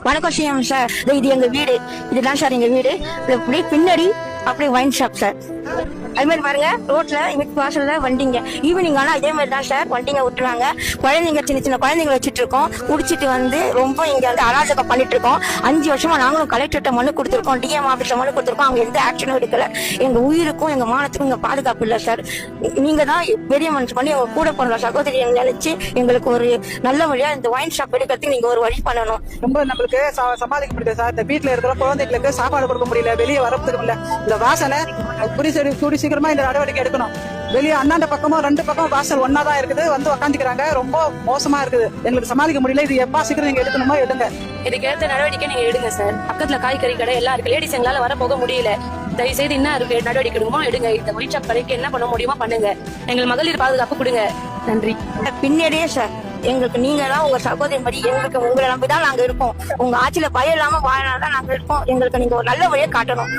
வணக்கம் CM sir. இது எங்க வீடு, இதுதான் சார் எங்க வீடு. அப்படியே பின்னாடி அப்படியே வைன் ஷாப் சார். அது மாதிரி பாருங்க, ரோட்ல வாசல்ல வண்டிங்க ஈவினிங் ஆனா இதே மாதிரி தான் சார் வண்டிங்க விட்டுறாங்க. குழந்தைங்க சின்ன சின்ன குழந்தைங்களை வச்சுட்டு இருக்கோம். குடிச்சிட்டு வந்து ரொம்ப இங்க வந்து அராஜகம் பண்ணிட்டு இருக்கோம். 5 வருஷமா நாங்களும் கலெக்டர்கிட்ட மனு கொடுத்துருக்கோம், டிஎம் ஆபீஸ்ல மனு கொடுத்துருக்கோம். அவங்க எந்த ஆக்ஷனும் எடுக்கல. எங்க உயிருக்கும் எங்க மானத்துக்கும் இங்க பாதுகாப்பு இல்ல சார். நீங்க தான் பெரிய மனசு பண்ணி அவங்க கூட போன சகோதரி நினைச்சு எங்களுக்கு ஒரு நல்ல வழியா இந்த வைன் ஷாப் எடுக்கிறதுக்கு நீங்க ஒரு வழி பண்ணணும். ரொம்ப நம்மளுக்கு சமாளிக்க முடியல சார். இந்த வீட்டுல இருக்கிற குழந்தைகளுக்கு சாப்பாடு கொடுக்க முடியல, வெளியே வரதுக்கு முடியல. இந்த வாசனை கூடி சீக்கிரமா இந்த நடவடிக்கை எடுக்கணும். வெளியே அண்ணாண்ட பக்கமும் 2 பக்கம் வாசல் ஒன்னாதான் இருக்குது, வந்து உக்காந்துக்கிறாங்க. ரொம்ப மோசமா இருக்குது, எங்களுக்கு சமாளிக்க முடியல. இது எப்பா சீக்கிரம் நீங்க எடுக்கணுமோ எடுங்க. இதுக்கு ஏற்ற நடவடிக்கை நீங்க எடுங்க சார். பக்கத்துல காய்கறி கடை எல்லாம் இருக்கு, லேடிஸ் எங்களால வர போக முடியல. தயவு செய்து என்ன இருக்கு நடவடிக்கை எடுக்குமோ எடுங்க. இந்த ஒயின் ஷாப் கடைக்கு என்ன பண்ண முடியுமோ பண்ணுங்க. எங்களுக்கு மகளிர் பாதுகாப்பு கொடுங்க. நன்றி. பின்னாடியே சார் எங்களுக்கு நீங்க தான் உங்க சகோதரி மாதிரி, எங்களுக்கு உங்களை நம்பிதான் நாங்க இருக்கோம். உங்க ஆட்சியில பயம் இல்லாம வாழனாதான் நாங்க இருக்கோம். எங்களுக்கு நீங்க ஒரு நல்ல வழியை காட்டணும்.